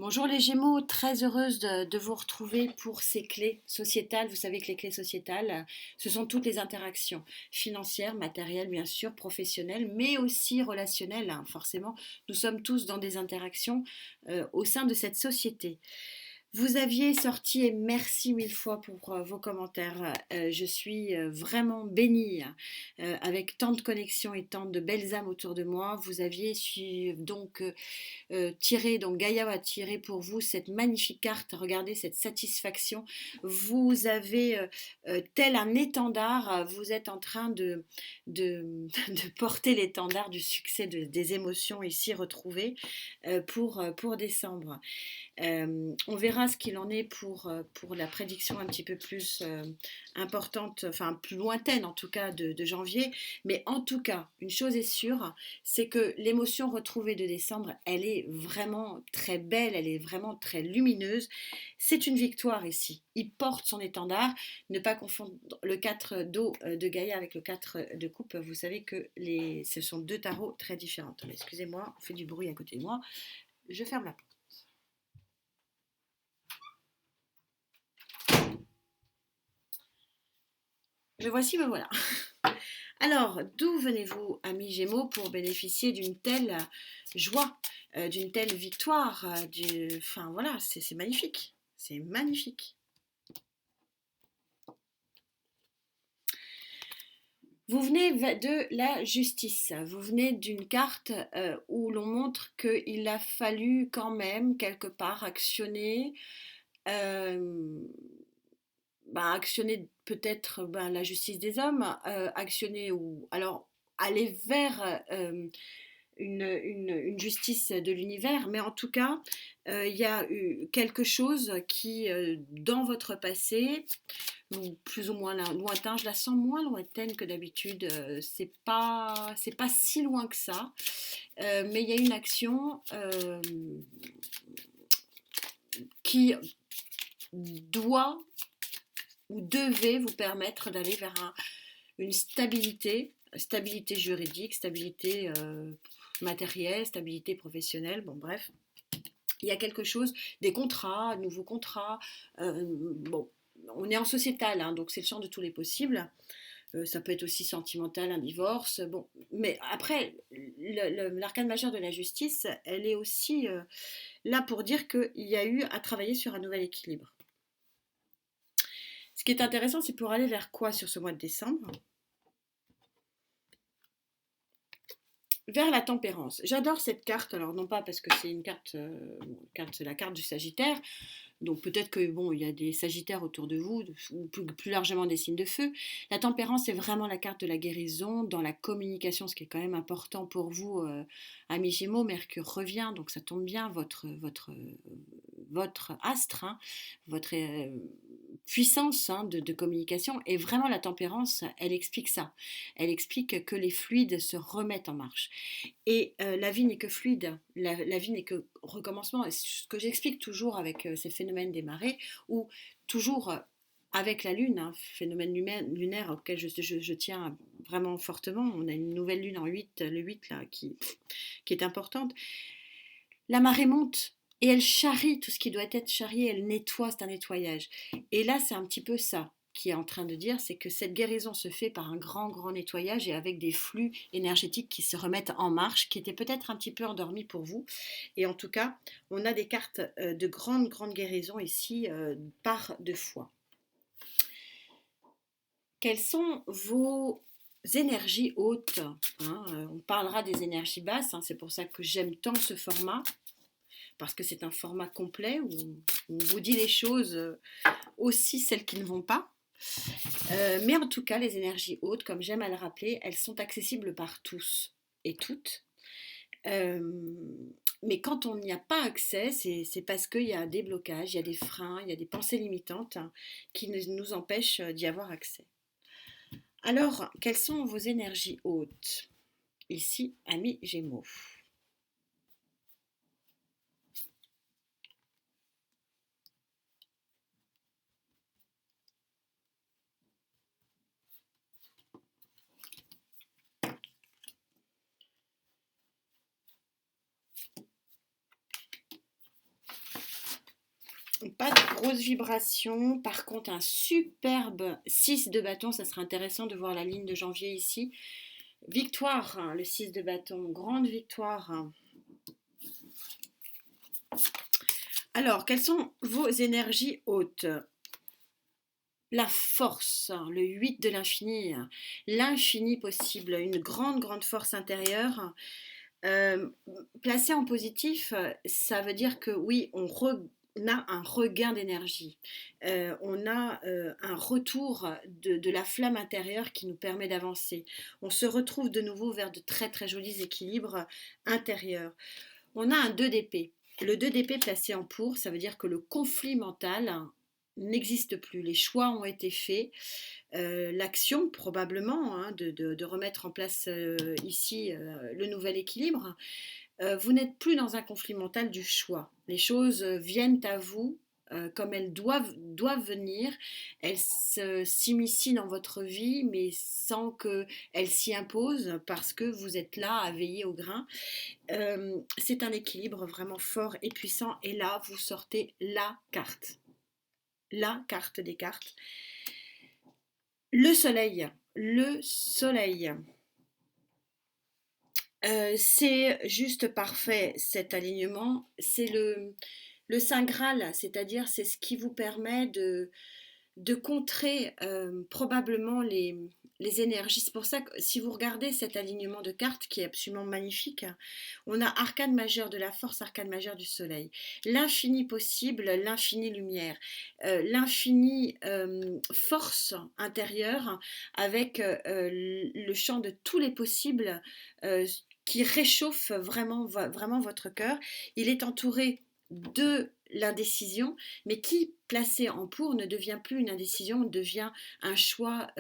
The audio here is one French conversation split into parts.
Bonjour les Gémeaux, très heureuse de vous retrouver pour ces clés sociétales. Vous savez que les clés sociétales, ce sont toutes les interactions financières, matérielles bien sûr, professionnelles, mais aussi relationnelles, hein. Forcément, nous sommes tous dans des interactions au sein de cette société. Vous aviez sorti et merci mille fois pour vos commentaires. Je suis vraiment bénie avec tant de connexions et tant de belles âmes autour de moi. Vous aviez donc tiré, donc Gaïa a tiré pour vous cette magnifique carte. Regardez cette satisfaction. Vous avez, tel un étendard, vous êtes en train de porter l'étendard du succès des émotions ici retrouvées pour décembre. On verra ce qu'il en est pour la prédiction un petit peu plus importante, enfin plus lointaine en tout cas de janvier. Mais en tout cas, une chose est sûre, c'est que l'émotion retrouvée de décembre, elle est vraiment très belle, elle est vraiment très lumineuse. C'est une victoire ici. Il porte son étendard. Ne pas confondre le 4 d'eau de Gaïa avec le 4 de coupe. Vous savez que ce sont deux tarots très différents. Excusez-moi, on fait du bruit à côté de moi. Je ferme la porte. Me voici, me voilà. Alors, d'où venez-vous, amis Gémeaux, pour bénéficier d'une telle joie, d'une telle victoire enfin voilà, c'est magnifique. C'est magnifique. Vous venez de la justice. Vous venez d'une carte où l'on montre qu'il a fallu quand même quelque part actionner, euh, actionner peut-être la justice des hommes, actionner ou alors aller vers une justice de l'univers, mais en tout cas, il y a eu quelque chose qui, dans votre passé, ou plus ou moins lointain, je la sens moins lointaine que d'habitude, c'est pas si loin que ça, mais il y a une action qui doit ou devait vous permettre d'aller vers une stabilité juridique, stabilité matérielle, stabilité professionnelle, bon bref. Il y a quelque chose, des contrats, nouveaux contrats, bon, on est en sociétal, hein, donc c'est le champ de tous les possibles. Ça peut être aussi sentimental, un divorce, bon. Mais après, l'arcane majeure de la justice, elle est aussi là pour dire qu'il y a eu à travailler sur un nouvel équilibre. Ce qui est intéressant, c'est pour aller vers quoi sur ce mois de décembre? Vers la tempérance. J'adore cette carte, alors non pas parce que c'est une carte, la carte du Sagittaire, donc peut-être que bon, il y a des Sagittaires autour de vous, ou plus largement des signes de feu. La tempérance, c'est vraiment la carte de la guérison dans la communication, ce qui est quand même important pour vous, amis Gémeaux. Mercure revient, donc ça tombe bien, votre astre, hein, votre puissance de communication. Et vraiment, la tempérance, elle explique ça. Elle explique que les fluides se remettent en marche. Et la vie n'est que fluide, la vie n'est que recommencement. Et ce que j'explique toujours avec ces phénomènes des marées, ou toujours avec la Lune, hein, phénomène lunaire auquel je tiens vraiment fortement. On a une nouvelle Lune en 8, le 8 là, qui est importante. La marée monte et elle charrie tout ce qui doit être charrié, elle nettoie, c'est un nettoyage. Et là, c'est un petit peu ça qui est en train de dire, c'est que cette guérison se fait par un grand, grand nettoyage et avec des flux énergétiques qui se remettent en marche, qui étaient peut-être un petit peu endormis pour vous. Et en tout cas, on a des cartes de grande, grande guérison ici par deux fois. Quelles sont vos énergies hautes, hein? On parlera des énergies basses, hein, c'est pour ça que j'aime tant ce format, parce que c'est un format complet où on vous dit les choses, aussi celles qui ne vont pas. Mais en tout cas, les énergies hautes, comme j'aime à le rappeler, elles sont accessibles par tous et toutes. Euh, mais quand on n'y a pas accès, c'est parce qu'il y a des blocages, il y a des freins, il y a des pensées limitantes, hein, qui nous empêchent d'y avoir accès. Alors, quelles sont vos énergies hautes? Ici, amis Gémeaux. Pas de grosses vibrations. Par contre, un superbe 6 de bâton. Ça serait intéressant de voir la ligne de janvier ici. Victoire, hein, le 6 de bâton. Grande victoire. Alors, quelles sont vos énergies hautes? La force, le 8 de l'infini, l'infini possible, une grande, grande force intérieure. Euh, Placé en positif, ça veut dire que oui, on a un regain d'énergie. On a un retour de la flamme intérieure qui nous permet d'avancer. On se retrouve de nouveau vers de très, très jolis équilibres intérieurs. On a un 2 d'épée. Le 2 d'épée placé en pour, ça veut dire que le conflit mental n'existe plus. Les choix ont été faits. L'action, probablement, hein, de remettre en place ici le nouvel équilibre. Vous n'êtes plus dans un conflit mental du choix. Les choses viennent à vous comme elles doivent venir. Elles s'immiscient dans votre vie, mais sans qu'elles s'y imposent, parce que vous êtes là à veiller au grain. C'est un équilibre vraiment fort et puissant. Et là, vous sortez la carte. La carte des cartes. Le soleil. Le soleil. C'est juste parfait cet alignement. C'est le Saint Graal, c'est-à-dire c'est ce qui vous permet de contrer probablement les énergies. C'est pour ça que si vous regardez cet alignement de cartes qui est absolument magnifique, on a arcane majeur de la force, arcane majeur du soleil, l'infini possible, l'infini lumière, l'infini force intérieure avec le champ de tous les possibles qui réchauffe vraiment, vraiment votre cœur. Il est entouré de l'indécision, mais qui, placé en pour, ne devient plus une indécision, devient un choix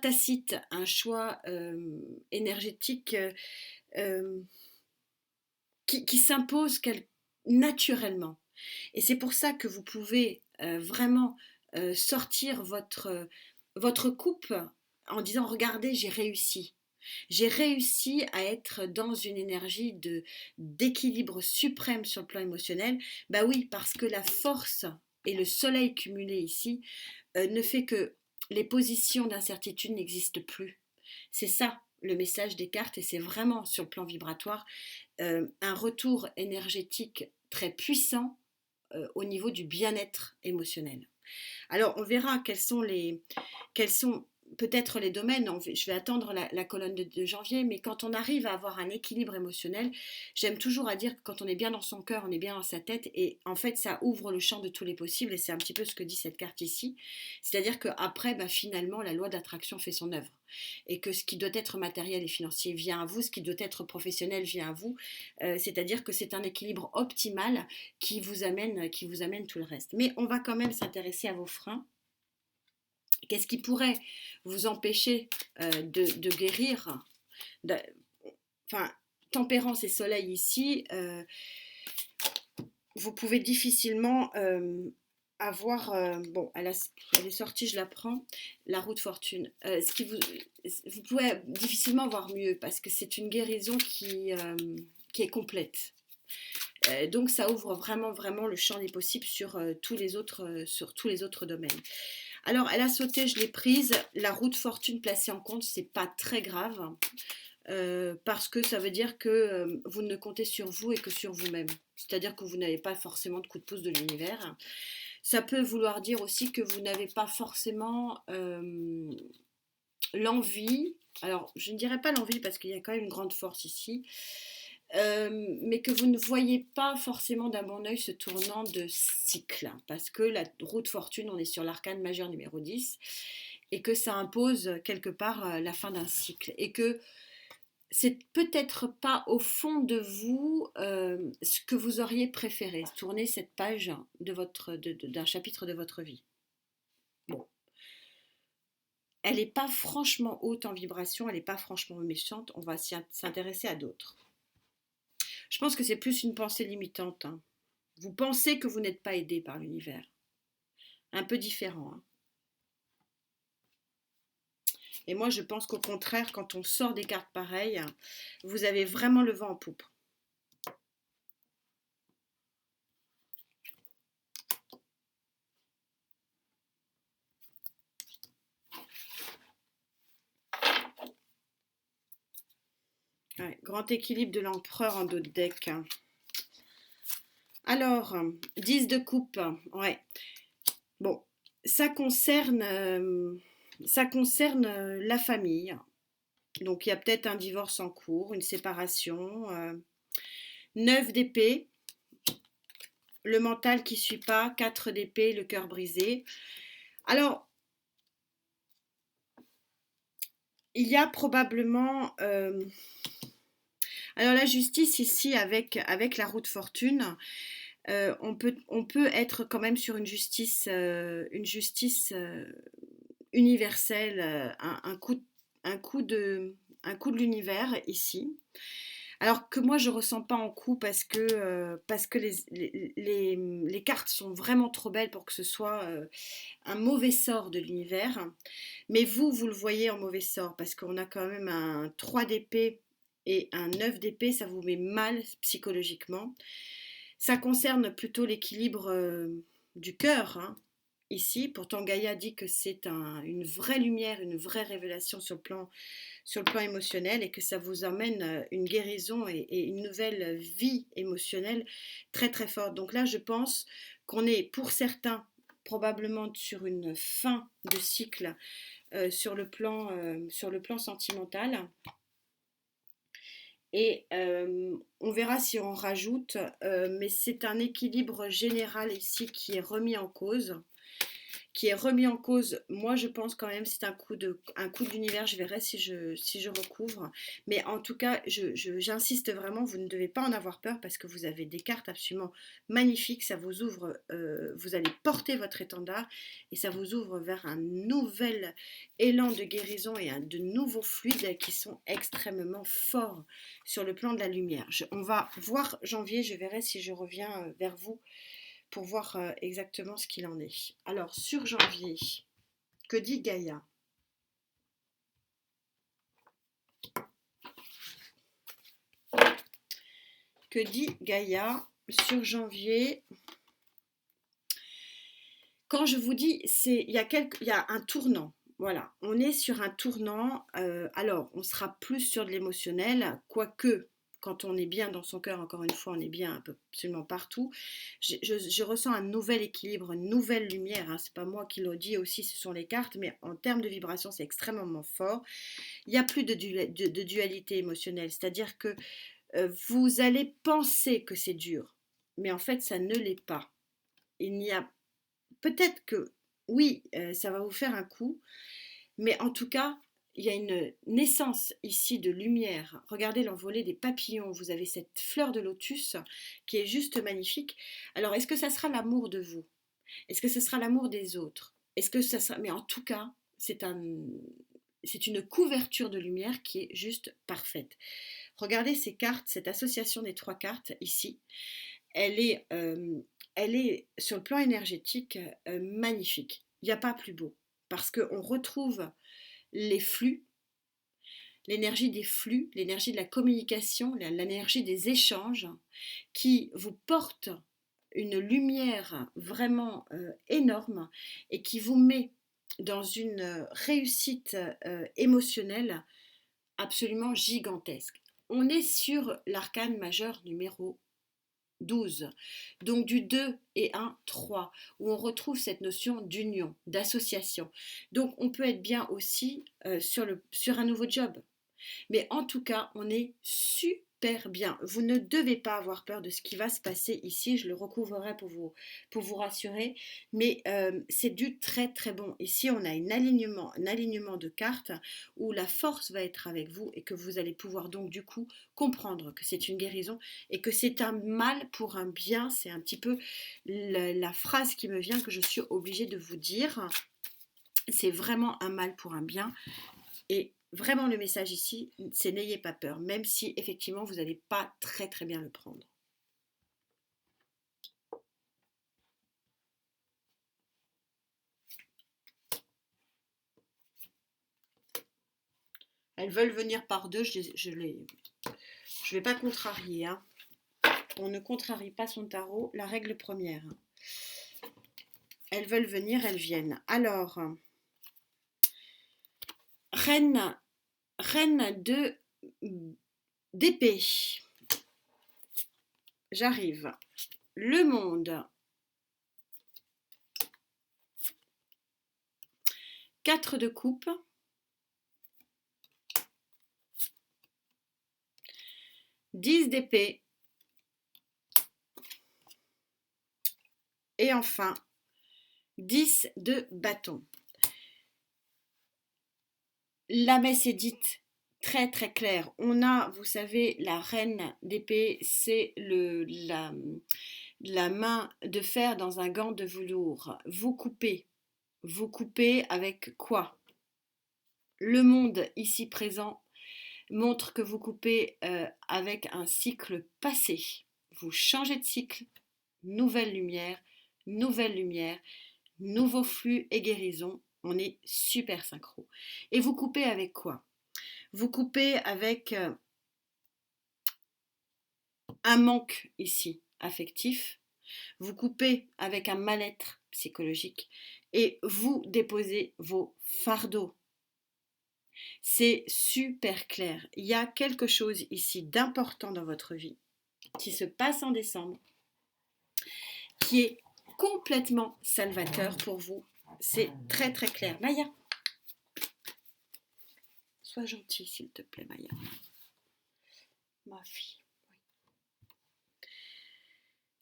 tacite, un choix énergétique euh, qui s'impose naturellement. Et c'est pour ça que vous pouvez vraiment sortir votre coupe en disant, regardez, j'ai réussi. J'ai réussi à être dans une énergie d'équilibre suprême sur le plan émotionnel. Bah oui, parce que la force et le soleil cumulé ici ne fait que les positions d'incertitude n'existent plus. C'est ça le message des cartes et c'est vraiment sur le plan vibratoire un retour énergétique très puissant au niveau du bien-être émotionnel. Alors, on verra quels sont peut-être les domaines. Je vais attendre la colonne de janvier, mais quand on arrive à avoir un équilibre émotionnel, j'aime toujours à dire que quand on est bien dans son cœur, on est bien dans sa tête, et en fait, ça ouvre le champ de tous les possibles, et c'est un petit peu ce que dit cette carte ici. C'est-à-dire qu'après, finalement, la loi d'attraction fait son œuvre. Et que ce qui doit être matériel et financier vient à vous, ce qui doit être professionnel vient à vous. C'est-à-dire que c'est un équilibre optimal qui vous amène tout le reste. Mais on va quand même s'intéresser à vos freins. Qu'est-ce qui pourrait vous empêcher de guérir enfin, tempérance et soleil ici, vous pouvez difficilement avoir... bon, elle est sortie, je la prends. La roue de fortune. Vous pouvez difficilement voir mieux parce que c'est une guérison qui est complète. Donc ça ouvre vraiment, vraiment le champ des possibles sur tous les autres domaines. Alors, elle a sauté, je l'ai prise. La roue de fortune placée en compte, c'est pas très grave. Parce que ça veut dire que vous ne comptez sur vous et que sur vous-même. C'est-à-dire que vous n'avez pas forcément de coup de pouce de l'univers. Ça peut vouloir dire aussi que vous n'avez pas forcément l'envie. Alors, je ne dirais pas l'envie parce qu'il y a quand même une grande force ici. Mais que vous ne voyez pas forcément d'un bon oeil ce tournant de cycle, parce que la roue de fortune, on est sur l'arcane majeur numéro 10, et que ça impose quelque part la fin d'un cycle, et que c'est peut-être pas au fond de vous ce que vous auriez préféré, tourner cette page d'un chapitre de votre vie. Bon. Elle n'est pas franchement haute en vibration, elle n'est pas franchement méchante, on va s'intéresser à d'autres. Je pense que c'est plus une pensée limitante. Hein. Vous pensez que vous n'êtes pas aidé par l'univers. Un peu différent. Hein. Et moi, je pense qu'au contraire, quand on sort des cartes pareilles, vous avez vraiment le vent en poupe. Ouais, grand équilibre de l'empereur en dos de deck. Alors, 10 de coupe. Ouais. Bon, ça concerne, la famille. Donc, il y a peut-être un divorce en cours, une séparation. 9 d'épée, le mental qui ne suit pas. 4 d'épée, le cœur brisé. Alors, il y a probablement... alors, la justice ici, avec la roue de fortune, on peut être quand même sur une justice universelle, un coup de l'univers ici. Alors que moi je ressens pas en coup parce que les cartes sont vraiment trop belles pour que ce soit un mauvais sort de l'univers. Mais vous le voyez en mauvais sort parce qu'on a quand même un 3 d'épée et un 9 d'épée, ça vous met mal psychologiquement. Ça concerne plutôt l'équilibre du cœur, hein, ici. Pourtant, Gaïa dit que c'est une vraie lumière, une vraie révélation sur le plan émotionnel et que ça vous emmène une guérison et une nouvelle vie émotionnelle très très forte. Donc là, je pense qu'on est pour certains probablement sur une fin de cycle sur le plan sentimental. Et on verra si on rajoute, mais c'est un équilibre général ici qui est remis en cause. Moi, je pense quand même c'est un coup de l'univers. Je verrai si je recouvre. Mais en tout cas, j'insiste vraiment, vous ne devez pas en avoir peur parce que vous avez des cartes absolument magnifiques. Ça vous ouvre, vous allez porter votre étendard et ça vous ouvre vers un nouvel élan de guérison et de nouveaux fluides qui sont extrêmement forts sur le plan de la lumière. On va voir janvier, je verrai si je reviens vers vous pour voir exactement ce qu'il en est. Alors, sur janvier, que dit Gaïa? Que dit Gaïa sur janvier? Quand je vous dis, il y a un tournant. Voilà, on est sur un tournant. Alors, on sera plus sur de l'émotionnel, quoique quand on est bien dans son cœur, encore une fois, on est bien absolument partout. Je ressens un nouvel équilibre, une nouvelle lumière. Hein. C'est pas moi qui le dis aussi, ce sont les cartes, mais en termes de vibration, c'est extrêmement fort. Il n'y a plus de dualité émotionnelle, c'est-à-dire que vous allez penser que c'est dur, mais en fait, ça ne l'est pas. Il n'y a peut-être que oui, ça va vous faire un coup, mais en tout cas, il y a une naissance ici de lumière. Regardez l'envolée des papillons. Vous avez cette fleur de lotus qui est juste magnifique. Alors, est-ce que ça sera l'amour de vous? Est-ce que ce sera l'amour des autres? Est-ce que ça sera... Mais en tout cas, c'est une couverture de lumière qui est juste parfaite. Regardez ces cartes, cette association des 3 cartes ici. Elle est sur le plan énergétique magnifique. Il n'y a pas plus beau. Parce qu'on retrouve les flux, l'énergie des flux, l'énergie de la communication, l'énergie des échanges qui vous porte une lumière vraiment énorme et qui vous met dans une réussite émotionnelle absolument gigantesque. On est sur l'arcane majeur numéro 12. Donc du 2 et 1, 3, où on retrouve cette notion d'union, d'association. Donc on peut être bien aussi sur un nouveau job. Mais en tout cas, on est super bien. Vous ne devez pas avoir peur de ce qui va se passer ici. Je le recouvrerai pour vous rassurer. Mais c'est du très très bon. Ici, on a un alignement de cartes où la force va être avec vous et que vous allez pouvoir donc du coup comprendre que c'est une guérison et que c'est un mal pour un bien. C'est un petit peu la phrase qui me vient que je suis obligée de vous dire. C'est vraiment un mal pour un bien. Et vraiment le message ici, c'est n'ayez pas peur, même si effectivement vous n'allez pas très très bien le prendre. Elles veulent venir par deux, je vais pas contrarier. Hein. On ne contrarie pas son tarot, la règle première. Elles veulent venir, elles viennent. Alors, reine de d'épée. J'arrive. Le monde. 4 de coupe. 10 d'épée. Et enfin, 10 de bâton. La messe est dite très très claire. On a, vous savez, la reine d'épée, c'est la main de fer dans un gant de velours. Vous coupez. Vous coupez avec quoi? Le monde ici présent montre que vous coupez avec un cycle passé. Vous changez de cycle, nouvelle lumière, nouveau flux et guérison. On est super synchro. Et vous coupez avec quoi? Vous coupez avec un manque ici affectif. Vous coupez avec un mal-être psychologique et vous déposez vos fardeaux. C'est super clair. Il y a quelque chose ici d'important dans votre vie qui se passe en décembre, qui est complètement salvateur pour vous. C'est très très clair. Maya, sois gentille s'il te plaît, Maya. Ma fille.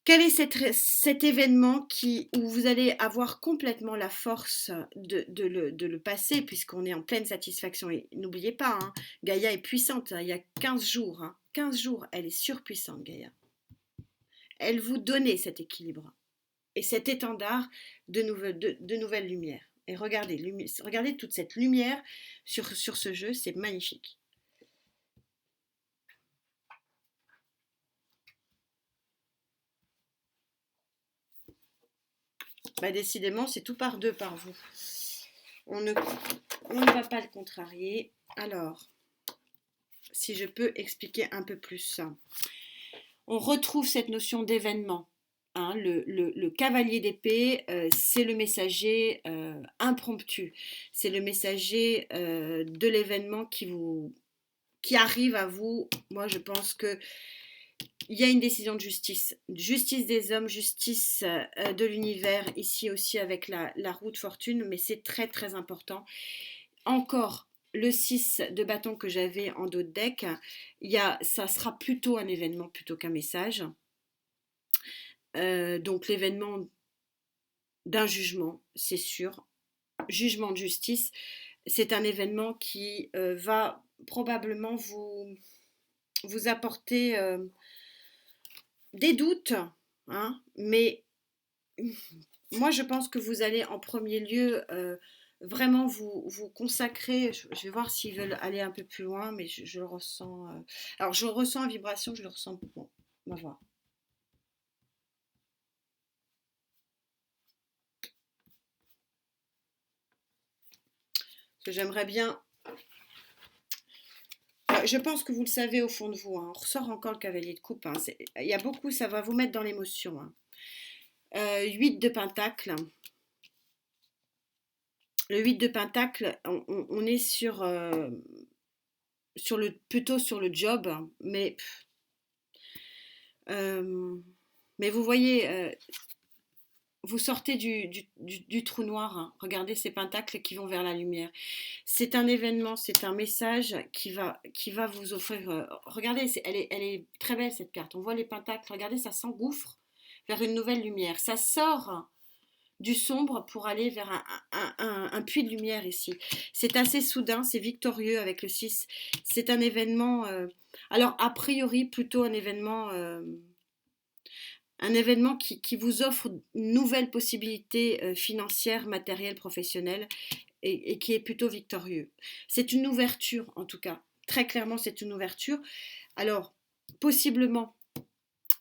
Quel est cet événement où vous allez avoir complètement la force de le passer, puisqu'on est en pleine satisfaction? Et n'oubliez pas, hein, Gaïa est puissante, hein, il y a 15 jours. 15 jours, elle est surpuissante, Gaïa. Elle vous donnait cet équilibre et cet étendard de nouvelles lumières. Et regardez toute cette lumière sur ce jeu, c'est magnifique. Bah, décidément, c'est tout par deux par vous. On ne va pas le contrarier. Alors, si je peux expliquer un peu plus. On retrouve cette notion d'événement. Hein, le cavalier d'épée, c'est le messager impromptu. C'est le messager de l'événement qui arrive à vous. Moi, je pense que il y a une décision de justice. Justice des hommes, justice de l'univers, ici aussi avec la roue de fortune, mais c'est très très important. Encore le 6 de bâton que j'avais en dos de deck, ça sera plutôt un événement plutôt qu'un message. Donc l'événement d'un jugement, c'est sûr. Jugement de justice, c'est un événement qui va probablement vous apporter des doutes, hein, mais moi je pense que vous allez en premier lieu vraiment vous consacrer. Je vais voir s'ils veulent aller un peu plus loin, mais je le ressens. Alors je ressens en vibration, je le ressens. Bon, on va voir. Parce que j'aimerais bien. Je pense que vous le savez au fond de vous. Hein. On ressort encore le cavalier de coupe. Hein. Il y a beaucoup, ça va vous mettre dans l'émotion. Hein. 8 de pentacle. Le 8 de pentacle, on est plutôt sur le job, mais vous voyez, vous sortez du trou noir. Hein. Regardez ces pentacles qui vont vers la lumière. C'est un événement, c'est un message qui va vous offrir. Regardez, elle est très belle cette carte. On voit les pentacles. Regardez, ça s'engouffre vers une nouvelle lumière. Ça sort du sombre pour aller vers un puits de lumière ici. C'est assez soudain, c'est victorieux avec le 6. C'est un événement, alors a priori plutôt un événement qui vous offre une nouvelle possibilité financière, matérielle, professionnelle et qui est plutôt victorieux. C'est une ouverture en tout cas. Très clairement, c'est une ouverture. Alors, possiblement,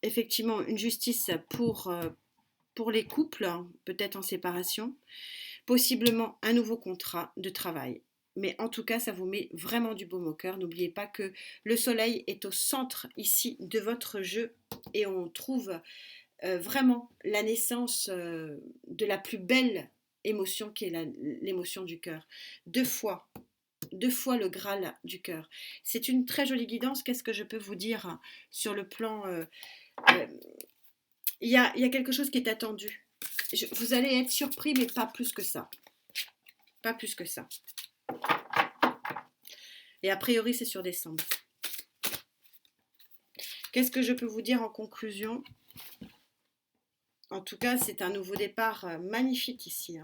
effectivement, une justice pour les couples, peut-être en séparation, possiblement un nouveau contrat de travail. Mais en tout cas, ça vous met vraiment du baume au cœur. N'oubliez pas que le soleil est au centre ici de votre jeu et on trouve vraiment la naissance de la plus belle émotion qui est l'émotion du cœur. 2 fois deux fois le Graal du cœur. C'est une très jolie guidance. Qu'est-ce que je peux vous dire sur le plan... euh, il y a quelque chose qui est attendu. Vous allez être surpris, mais pas plus que ça. Pas plus que ça. Et a priori, c'est sur décembre. Qu'est-ce que je peux vous dire en conclusion? En tout cas, c'est un nouveau départ magnifique ici.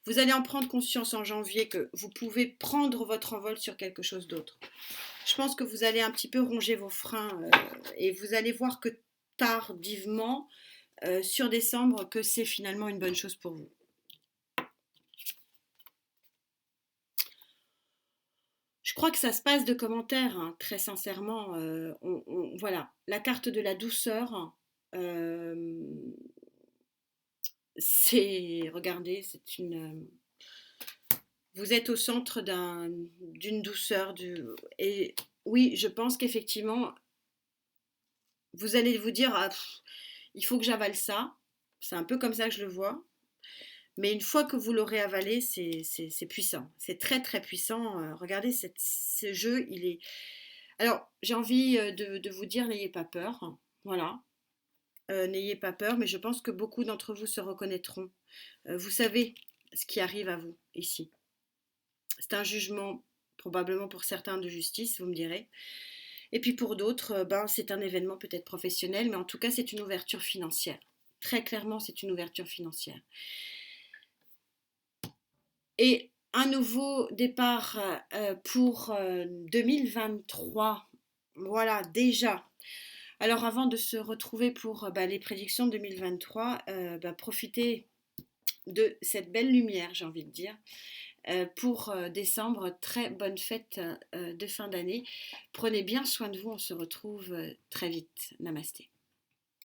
Vous allez en prendre conscience en janvier que vous pouvez prendre votre envol sur quelque chose d'autre. Je pense que vous allez un petit peu ronger vos freins et vous allez voir que tardivement, sur décembre, que c'est finalement une bonne chose pour vous. Je crois que ça se passe de commentaires, hein, très sincèrement. Voilà, la carte de la douceur, regardez, c'est une... Vous êtes au centre d'une douceur. Et oui, je pense qu'effectivement, vous allez vous dire, ah, il faut que j'avale ça. C'est un peu comme ça que je le vois. Mais une fois que vous l'aurez avalé, c'est puissant. C'est très très puissant. Regardez, ce jeu, il est... Alors, j'ai envie de vous dire, n'ayez pas peur. Voilà. N'ayez pas peur, mais je pense que beaucoup d'entre vous se reconnaîtront. Vous savez ce qui arrive à vous ici. C'est un jugement, probablement pour certains de justice, vous me direz. Et puis pour d'autres, c'est un événement peut-être professionnel, mais en tout cas, c'est une ouverture financière. Très clairement, c'est une ouverture financière. Et un nouveau départ pour 2023. Voilà, déjà. Alors avant de se retrouver pour les prédictions 2023, profitez de cette belle lumière, j'ai envie de dire. Pour décembre, très bonne fête de fin d'année. Prenez bien soin de vous, on se retrouve très vite. Namasté.